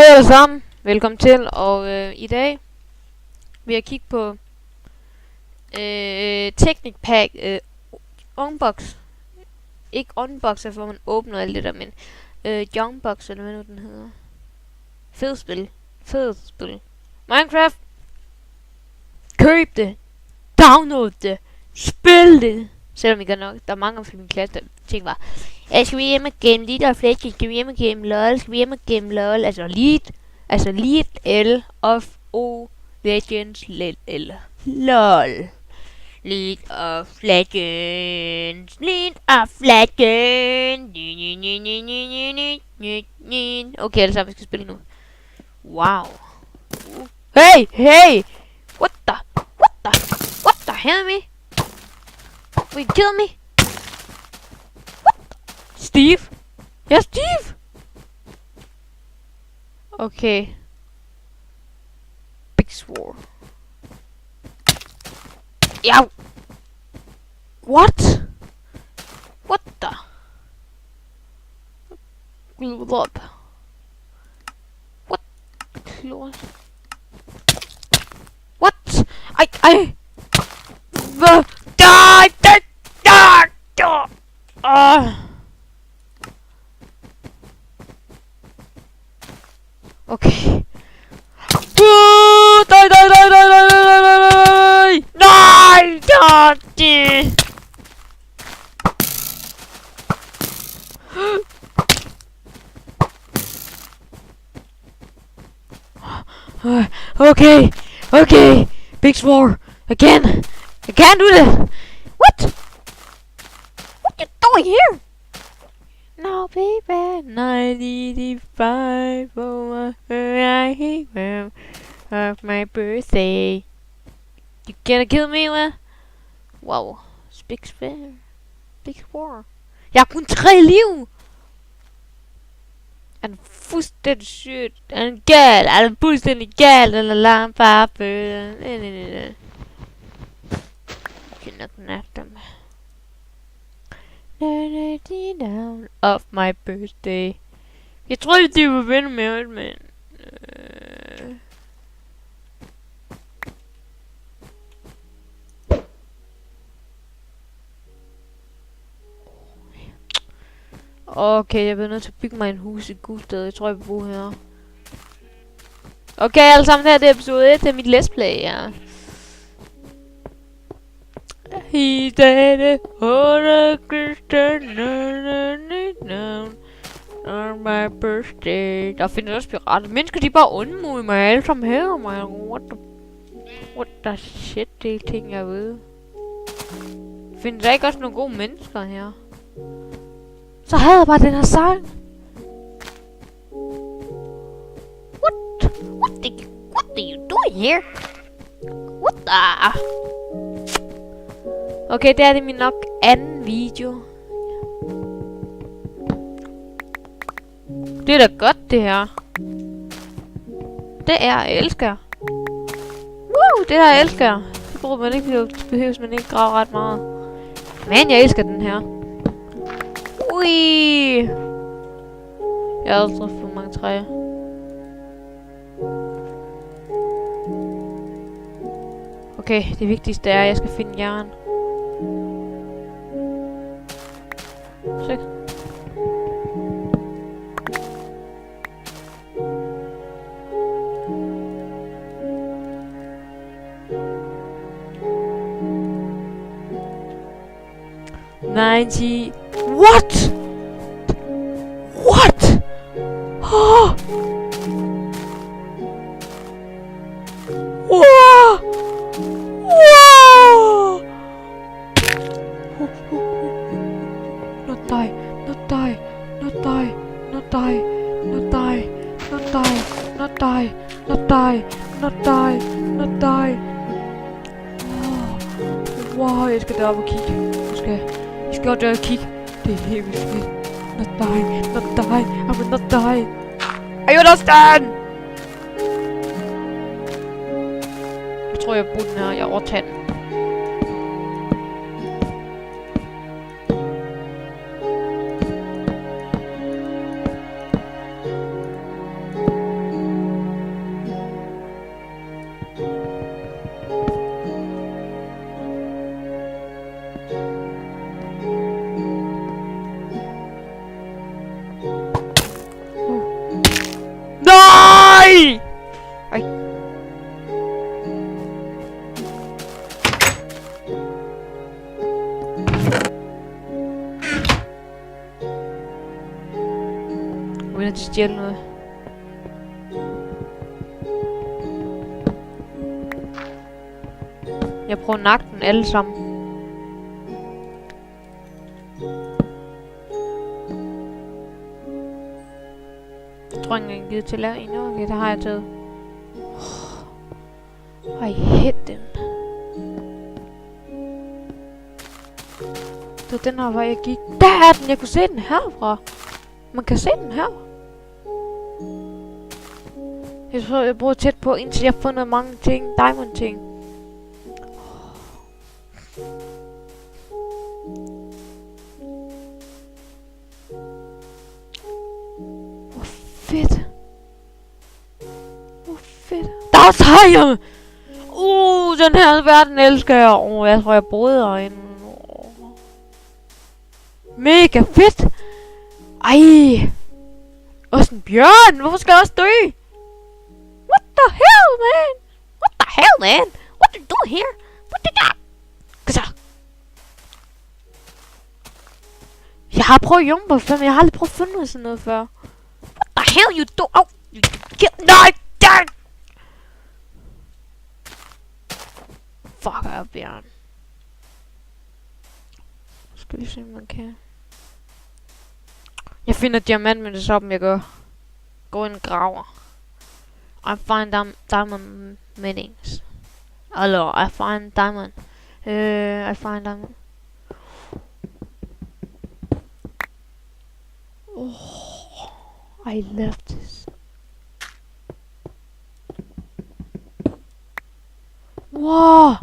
alle sammen, velkommen til, og i dag vil jeg kigge på Technic Pack Unbox. Ikke Unbox, hvor man åbner alt det der, men Youngbox, eller hvad nu den hedder. Fed spil. Minecraft. Køb det. Download det. Spil det. Selvom der er mange af min klasse, der tænker bare, skal vi hjem og game League of Legends, skal vi hjem og game LOL, skal vi hjem og game LOL, altså League L of O Legends LOL. League of Legends. Okay, altså vi skal spille nu. Wow. Hey! What the hell me? Will you kill me? Steve? Yeah, Steve! Okay. Big Sword. Yeah. What? What the? Glue up. What? Close. What? I. Okay. Die! Okay. Big Sword. Again. I can't do this. What you doing here? No, baby. 95 over of my birthday. You gonna kill me, what? Wow. Big Sword. Jeg har kun 3 liv. Han er fuldstændig sygt. Han er fuldstændig gal. Eller lang papir. Them. Down of my birthday. Jeg troede, de var venner med det, men... Okay, jeg bliver nødt til at bygge mig en hus i Guldsted. Jeg tror, jeg vil bo her. Okay, alle sammen, her det er episode 1 af mit let's play, ja. He said on my birthday. Der findes også pirater. Mennesker, de bare undmude mig alle sammen her, man. What the shit, det er ting, jeg ved. Findes der ikke også nogle gode mennesker her? Så havde jeg bare den her sang. What are you doing here? What the? Okay, det er det min nok anden video. Det er da godt, det her. Det er jeg elsker. Woo, det her jeg elsker. Det bruger man ikke, behøves man ikke grave ret meget. Men jeg elsker den her. Ui. Jeg har aldrig for mange træer. Okay, det vigtigste er, at jeg skal finde jern. Se. What? Oh! Wow! Not die. Oh. Wow, jeg skal derop og kigge. Jeg skal godt derop og kigge. Det er helt vildt. Not die. I will not die. Are you understand? Jeg tror, jeg har brugt den her. Jeg overtager den. at de stjæler noget. Jeg prøver at nakke den alle sammen. Jeg tror ikke, jeg har givet til at lave en. Okay, det har jeg taget. I hate den. Det var den her, hvor jeg gik. Der er den! Jeg kunne se den herfra. Man kan se den her. Jeg tror, jeg bruger tæt på, indtil jeg har fundet mange ting. Diamond ting. Hvor fedt. Hvor fedt. Der er sejr! Den her verden elsker jeg. Jeg tror, jeg boede herinde. Mega fedt! Ej! Også en bjørn! Hvorfor skal jeg også dø? What the hell, man? What the hell, man? What do you do here? What did that? Så. Jeg har prøvet at jumpe før, men jeg har aldrig prøvet at finde sådan noget før. What the hell you do? Oh! You kill... Nej! Damn! Fuck up, bjørn. Skal vi se, om man kan... Jeg finder diamant med det som jeg gør. Gå ind og graver. I find diamond minnings. Hello, I find diamond. I find diamond. Oh, I love this. Wow.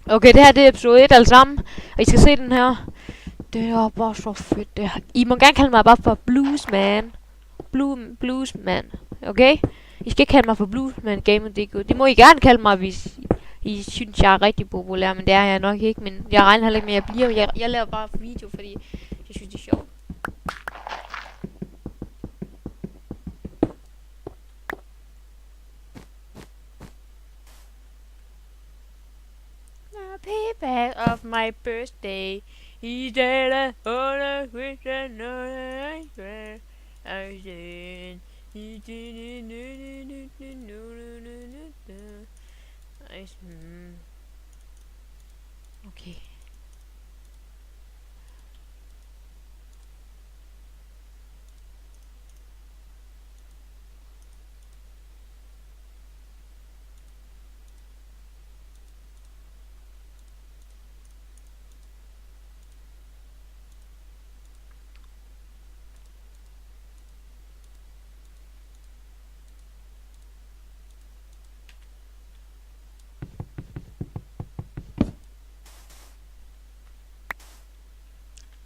Okay, det her det er episode 1 alle sammen. Og I skal se den her. Det er bare så fedt det her. I må gerne kalde mig bare for Bluesman. Bluesman. Okay? I skal ikke kalde mig for Bluesman Gamer.dk. Det må I gerne kalde mig, hvis I synes jeg er rigtig populær. Men det er jeg nok ikke. Men jeg regner heller ikke med at jeg bliver. Jeg laver bare video, fordi jeg synes det er sjovt. Payback of my birthday. He did a whole Christian I said he did okay.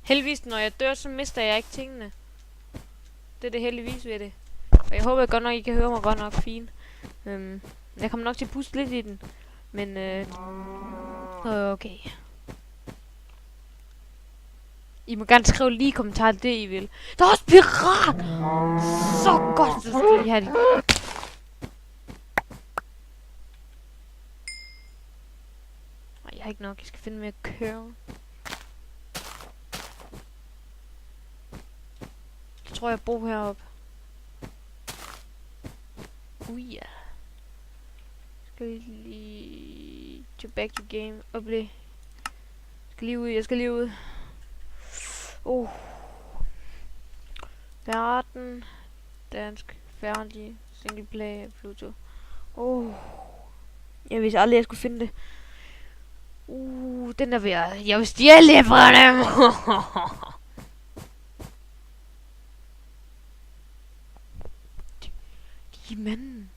Heldigvis, når jeg dør, så mister jeg ikke tingene. Det er det heldigvis ved det. Og jeg håber godt nok, I kan høre mig godt nok fint. Jeg kommer nok til at puste lidt i den. Men, okay. I må gerne skrive lige i kommentarer det, I vil. Der er også pirat! Så godt, så skal I have det. Jeg har ikke nok, jeg skal finde med at køre. Jeg tror, jeg bor heroppe. Ja. Skal lige... To back to game. Oplæg. Jeg skal lige ud. Verden. Dansk. Færdig. Single play. Pluto. Jeg vidste aldrig, jeg skulle finde det. Den der ved jeg vil stjæle det fra dem. Manden.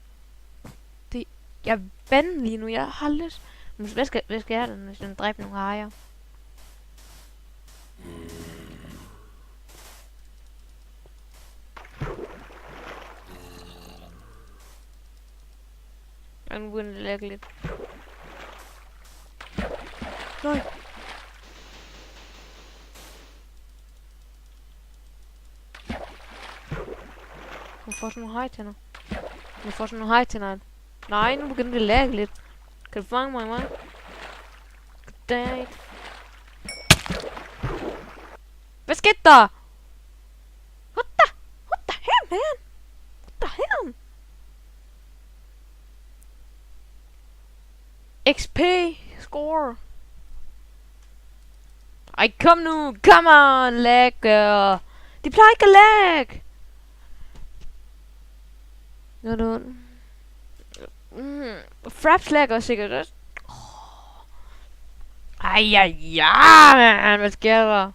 Jeg er vandet lige nu. Jeg har lidt. Hvad skal jeg da, hvis den dræber nogle hajer? Jeg nu begynder det at lægge lidt. Nej. Nu får sådan nogle hejtænder. Nu får sådan nogle hejtænder. Nej, nu begynder det at lagge lidt. Kan du fange mig, man? Goddag. Hvad skete der? What the hell, man? What the hell? XP score. Ej, kom nu. Come on, lag. De plejer ikke at lag. Fraps lagger sikkert også. Ej, man. Hvad sker der?